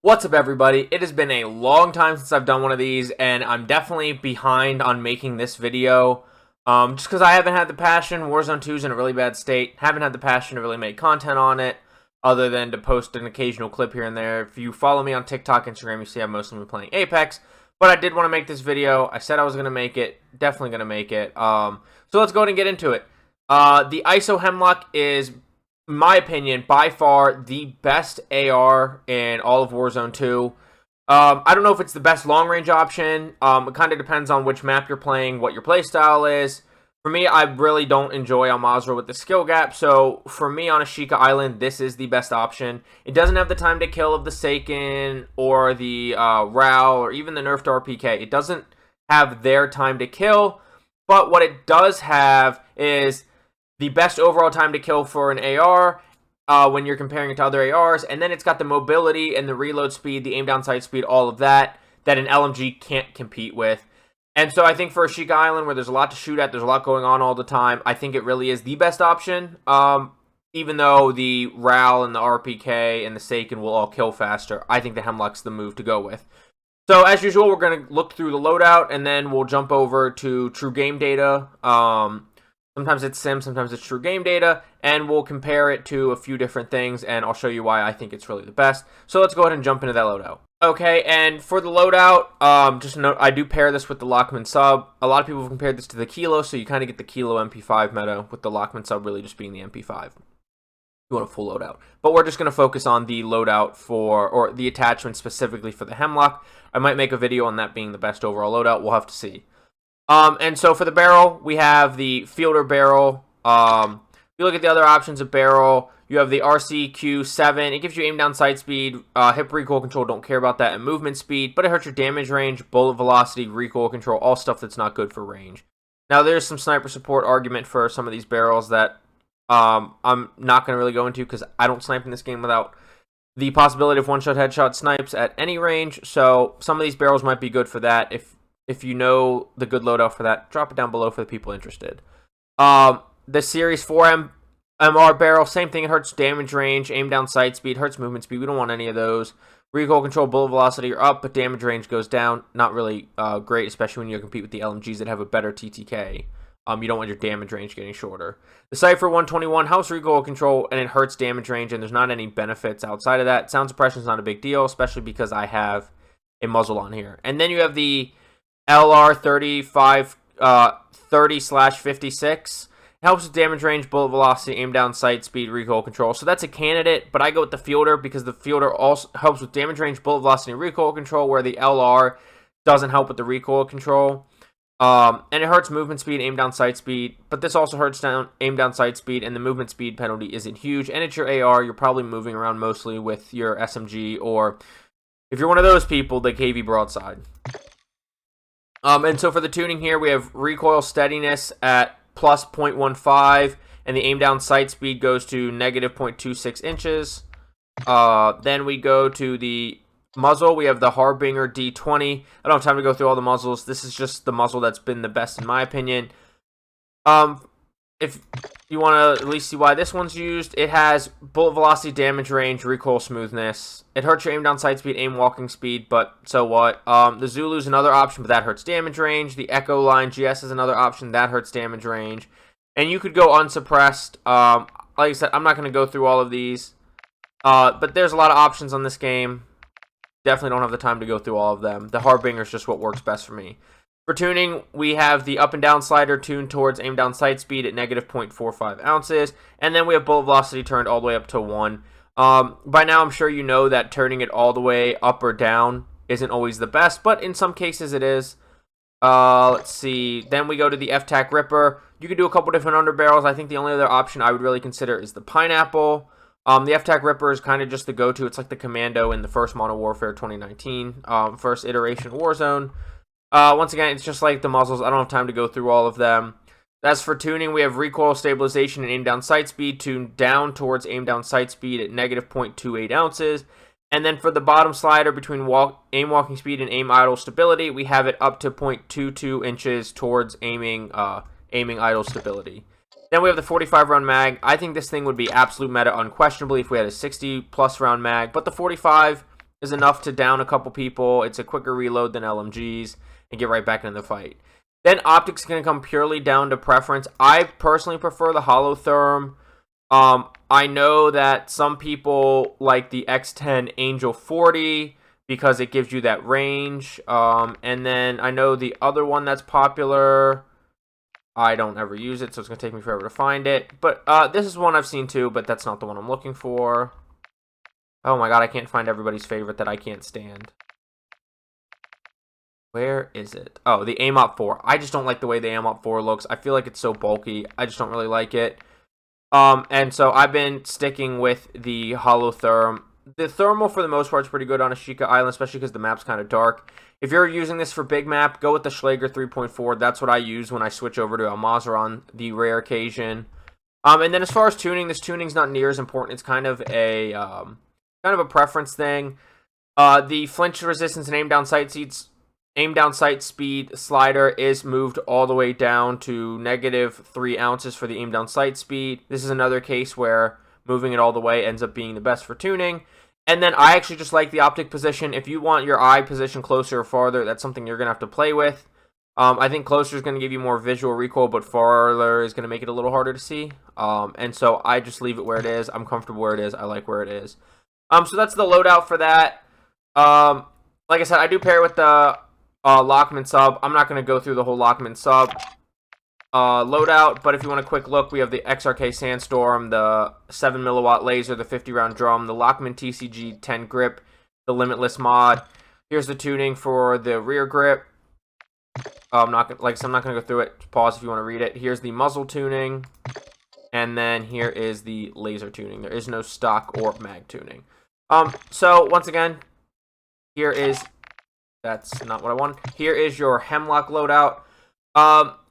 What's up, everybody? It has been a long time since I've done one of these, and I'm definitely behind on making this video. Just because I haven't had the passion. Warzone 2 is in a really bad state. Haven't had the passion to really make content on it, other than to post an occasional clip here and there. If you follow me on TikTok, Instagram, you see I've mostly been playing Apex. But I did want to make this video. I said I was going to make it. Definitely going to make it. So let's go ahead and get into it. The ISO Hemlock is, in my opinion, by far the best AR in all of Warzone 2. I don't know if it's the best long-range option. It kind of depends on which map you're playing, what your playstyle is. For me, I really don't enjoy on Mazrah with the skill gap, so for me on Ashika Island, this is the best option. It doesn't have the time to kill of the Seiken or the Royale or even the nerfed RPK. It doesn't have their time to kill, but what it does have is the best overall time to kill for an AR when you're comparing it to other ARs, and then it's got the mobility and the reload speed, the aim down sight speed, all of that an LMG can't compete with. And so I think for Ashika Island, where there's a lot to shoot at, there's a lot going on all the time, I think it really is the best option, even though the Royale and the RPK and the Seiken will all kill faster. I think the Hemlock's the move to go with. So as usual, we're going to look through the loadout, and then we'll jump over to true game data. Sometimes it's sim, sometimes it's true game data, and we'll compare it to a few different things, and I'll show you why I think it's really the best. So let's go ahead and jump into that loadout. Okay, and for the loadout, just note, I do pair this with the Lockman sub. A lot of people have compared this to the Kilo, so you kind of get the Kilo MP5 meta, with the Lockman sub really just being the MP5. You want a full loadout. But we're just going to focus on the loadout or the attachment specifically for the Hemlock. I might make a video on that being the best overall loadout. We'll have to see. And so for the barrel, we have the Fielder barrel. If you look at the other options of barrel, you have the RCQ7. It gives you aim down sight speed, hip recoil control, don't care about that, and movement speed, but it hurts your damage range, bullet velocity, recoil control, all stuff that's not good for range. Now, there's some sniper support argument for some of these barrels that I'm not going to really go into because I don't snipe in this game without the possibility of one-shot headshot snipes at any range, so some of these barrels might be good for that. If you know the good loadout for that, drop it down below for the people interested. The Series 4 MR barrel, same thing. It hurts damage range, aim down sight speed, hurts movement speed. We don't want any of those. Recoil control, bullet velocity are up, but damage range goes down. Not really great, especially when you compete with the LMGs that have a better TTK. You don't want your damage range getting shorter. The Cypher 121 helps recoil control, and it hurts damage range, and there's not any benefits outside of that. Sound suppression is not a big deal, especially because I have a muzzle on here. And then you have the LR 30/56. Helps with damage range, bullet velocity, aim down sight speed, recoil control. So that's a candidate, but I go with the Fielder because the Fielder also helps with damage range, bullet velocity, and recoil control, where the LR doesn't help with the recoil control. And it hurts movement speed, aim down sight speed, but this also hurts aim down sight speed, and the movement speed penalty isn't huge. And it's your AR, you're probably moving around mostly with your SMG, or if you're one of those people, the KV broadside. And so for the tuning here, we have recoil steadiness at plus 0.15, and the aim down sight speed goes to negative 0.26 inches. Then we go to the muzzle. We have the Harbinger D20. I don't have time to go through all the muzzles. This is just the muzzle that's been the best in my opinion. If you want to at least see why this one's used, it has bullet velocity, damage range, recoil smoothness. It hurts your aim down sight speed, aim walking speed, but so what? The Zulu's another option, but that hurts damage range. The Echo Line GS is another option, that hurts damage range. And you could go unsuppressed. Like I said, I'm not going to go through all of these. But there's a lot of options on this game. Definitely don't have the time to go through all of them. The Harbinger is just what works best for me. For tuning, we have the up and down slider tuned towards aim down sight speed at negative 0.45 ounces, and then we have bullet velocity turned all the way up to 1. By now, I'm sure you know that turning it all the way up or down isn't always the best, but in some cases it is. Let's see. Then we go to the F-Tac Ripper. You can do a couple different underbarrels. I think the only other option I would really consider is the Pineapple. The F-Tac Ripper is kind of just the go-to. It's like the Commando in the first Modern Warfare 2019, first iteration Warzone. Once again, it's just like the muzzles. I don't have time to go through all of them. As for tuning, we have recoil stabilization and aim down sight speed tuned down towards aim down sight speed at negative 0.28 ounces. And then for the bottom slider between aim walking speed and aim idle stability, we have it up to 0.22 inches towards aiming idle stability. Then we have the 45 round mag. I think this thing would be absolute meta unquestionably if we had a 60 plus round mag, but the 45 is enough to down a couple people. It's a quicker reload than LMGs and get right back into the fight. Then optics is going to come purely down to preference. I personally prefer the holotherm. I know that some people like the X10 Angel 40 because it gives you that range. And then I know the other one that's popular, I don't ever use it, so it's going to take me forever to find it. But this is one I've seen too, but that's not the one I'm looking for. Oh my god, I can't find everybody's favorite that I can't stand. Where is it? Oh, the AMOP 4. I just don't like the way the AMOP 4 looks. I feel like it's so bulky. I just don't really like it. And so I've been sticking with the holotherm. The thermal, for the most part, is pretty good on Ashika Island, especially because the map's kind of dark. If you're using this for big map, go with the Schlager 3.4. That's what I use when I switch over to a Mazrah on the rare occasion. And then as far as tuning, this tuning's not near as important. It's kind of a preference thing. The flinch resistance and aim down sight speed slider is moved all the way down to -3 ounces for the aim down sight speed. This is another case where moving it all the way ends up being the best for tuning. And then I actually just like the optic position. If you want your eye position closer or farther, that's something you're going to have to play with. I think closer is going to give you more visual recoil, but farther is going to make it a little harder to see. And so I just leave it where it is. I'm comfortable where it is. I like where it is. So that's the loadout for that. Like I said, I do pair with the Lockman sub. I'm not going to go through the whole Lockman sub loadout, but if you want a quick look, we have the XRK Sandstorm, the 7 milliwatt laser, the 50 round drum, the Lockman TCG 10 grip, the Limitless mod. Here's the tuning for the rear grip. I'm not gonna go through it. Pause if you want to read it. Here's the muzzle tuning, and then here is the laser tuning. There is no stock or mag tuning. So once again, here is. That's not what I want. Here is your Hemlock loadout.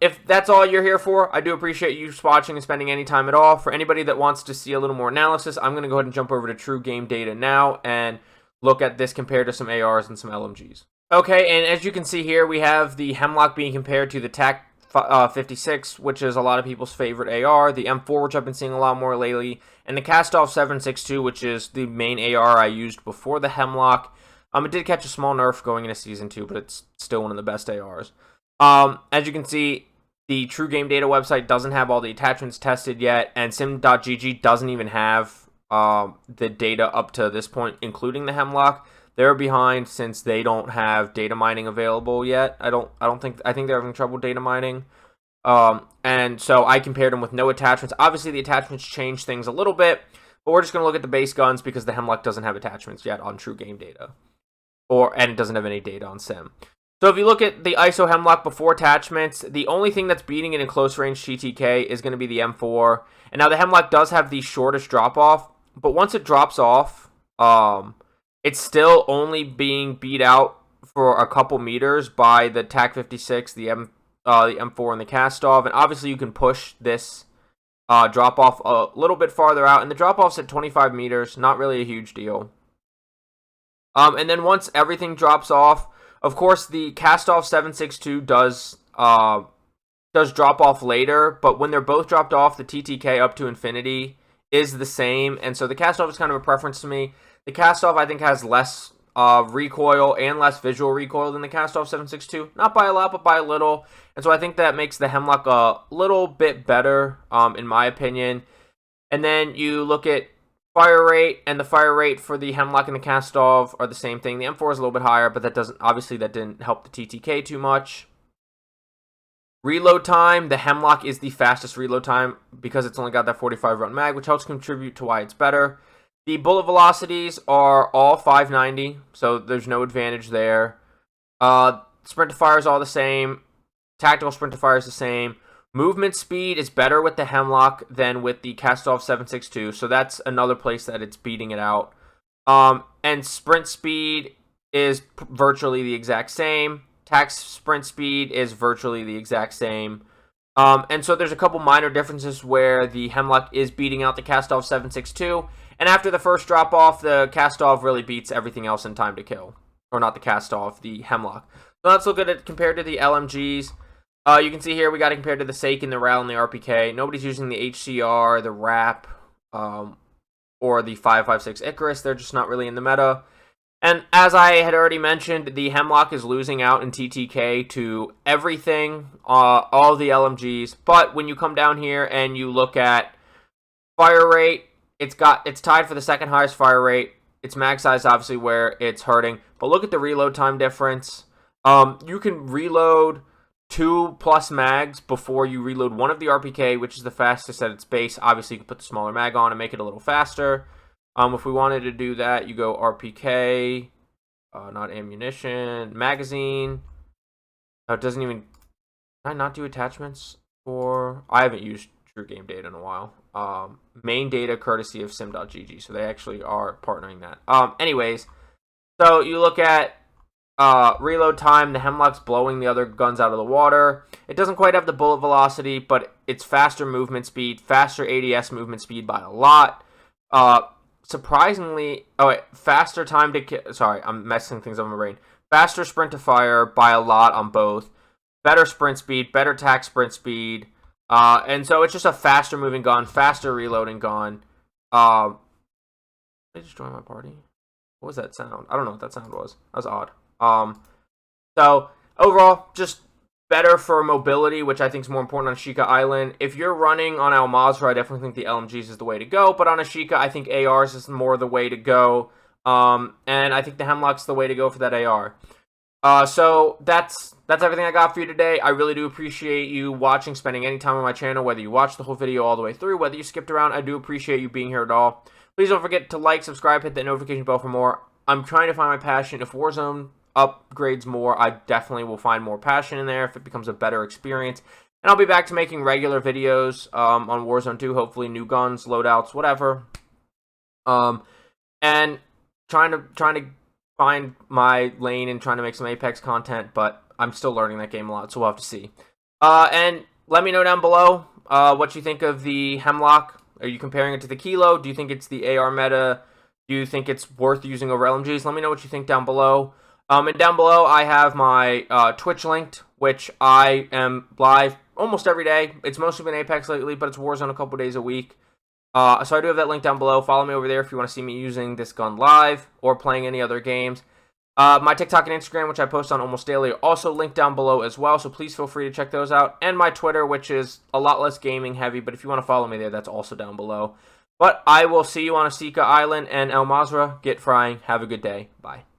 If that's all you're here for, I do appreciate you watching and spending any time at all. For anybody that wants to see a little more analysis, I'm going to go ahead and jump over to True Game Data now and look at this compared to some ARs and some LMGs. Okay, and as you can see here, we have the Hemlock being compared to the TAC 56, which is a lot of people's favorite AR, the M4, which I've been seeing a lot more lately, and the Castoff 762, which is the main AR I used before the Hemlock. It did catch a small nerf going into Season 2, but it's still one of the best ARs. As you can see, the True Game Data website doesn't have all the attachments tested yet, and sim.gg doesn't even have the data up to this point, including the Hemlock. They're behind since they don't have data mining available yet. I think they're having trouble data mining. And so I compared them with no attachments. Obviously, the attachments change things a little bit, but we're just going to look at the base guns because the Hemlock doesn't have attachments yet on True Game Data. And it doesn't have any data on sim. So if you look at the ISO Hemlock before attachments, the only thing that's beating it in close range TTK is going to be the M4. And now the Hemlock does have the shortest drop off, but once it drops off, it's still only being beat out for a couple meters by the TAC 56, the M4, and the Castoff. And obviously you can push this drop off a little bit farther out, and the drop off's at 25 meters, not really a huge deal. And then once everything drops off, of course, the Castoff 762 does drop off later, but when they're both dropped off, the TTK up to infinity is the same, and so the Castoff is kind of a preference to me. The Castoff, I think, has less recoil and less visual recoil than the Castoff 762. Not by a lot, but by a little, and so I think that makes the Hemlock a little bit better, in my opinion. And then you look at fire rate, and the fire rate for the Hemlock and the Castoff are the same thing. The M4 is a little bit higher, but that didn't help the TTK too much. Reload time, the Hemlock is the fastest reload time because it's only got that 45 round mag, which helps contribute to why it's better. The bullet velocities are all 590, so there's no advantage there. Sprint to fire is all the same. Tactical sprint to fire is the same. Movement speed is better with the Hemlock than with the Castoff 762, so that's another place that it's beating it out. And sprint speed is virtually the exact same. TAC sprint speed is virtually the exact same. And so there's a couple minor differences where the Hemlock is beating out the Castoff 762, and after the first drop off, the Castoff really beats everything else in time to kill. Or not the Castoff, the Hemlock. So let's look at it compared to the LMGs. You can see here we got it compared to the SAKE and the RAL and the RPK. Nobody's using the HCR, the RAP, or the 5.56 Icarus. They're just not really in the meta. And as I had already mentioned, the Hemlock is losing out in TTK to everything, all the LMGs. But when you come down here and you look at fire rate, it's tied for the second highest fire rate. Its mag size obviously where it's hurting. But look at the reload time difference. You can reload 2+ mags before you reload one of the RPK, which is the fastest at its base. Obviously, you can put the smaller mag on and make it a little faster. If we wanted to do that, you go RPK, not ammunition, magazine. It doesn't even... Can I not do attachments for... I haven't used True Game Data in a while. Main data courtesy of sim.gg, so they actually are partnering that. Anyways, so you look at reload time. The Hemlock's blowing the other guns out of the water. It doesn't quite have the bullet velocity, but it's faster movement speed, faster ADS movement speed by a lot. Surprisingly, faster time to kill. Sorry, I'm messing things up in my brain. Faster sprint to fire by a lot on both. Better sprint speed, better tac sprint speed. And so it's just a faster moving gun, faster reloading gun. Did I just join my party? What was that sound? I don't know what that sound was. That was odd. So overall, just better for mobility, which I think is more important on Ashika Island. If you're running on Mazrah, I definitely think the LMGs is the way to go. But on Ashika, I think ARs is more the way to go. And I think the Hemlock's the way to go for that AR. So that's everything I got for you today. I really do appreciate you watching, spending any time on my channel, whether you watched the whole video all the way through, whether you skipped around. I do appreciate you being here at all. Please don't forget to like, subscribe, hit that notification bell for more. I'm trying to find my passion. If Warzone upgrades more, I definitely will find more passion in there if it becomes a better experience. And I'll be back to making regular videos on Warzone 2, hopefully new guns, loadouts, whatever. And trying to find my lane and trying to make some Apex content, but I'm still learning that game a lot, so we'll have to see. And let me know down below what you think of the Hemlock. Are you comparing it to the Kilo? Do you think it's the AR meta? Do you think it's worth using over LMGs? Let me know what you think down below. And down below, I have my Twitch linked, which I am live almost every day. It's mostly been Apex lately, but it's Warzone a couple days a week. So I do have that link down below. Follow me over there if you want to see me using this gun live or playing any other games. My TikTok and Instagram, which I post on almost daily, are also linked down below as well, so please feel free to check those out. And my Twitter, which is a lot less gaming heavy, but if you want to follow me there, that's also down below. But I will see you on Ashika Island and El Mazrah. Get frying. Have a good day. Bye.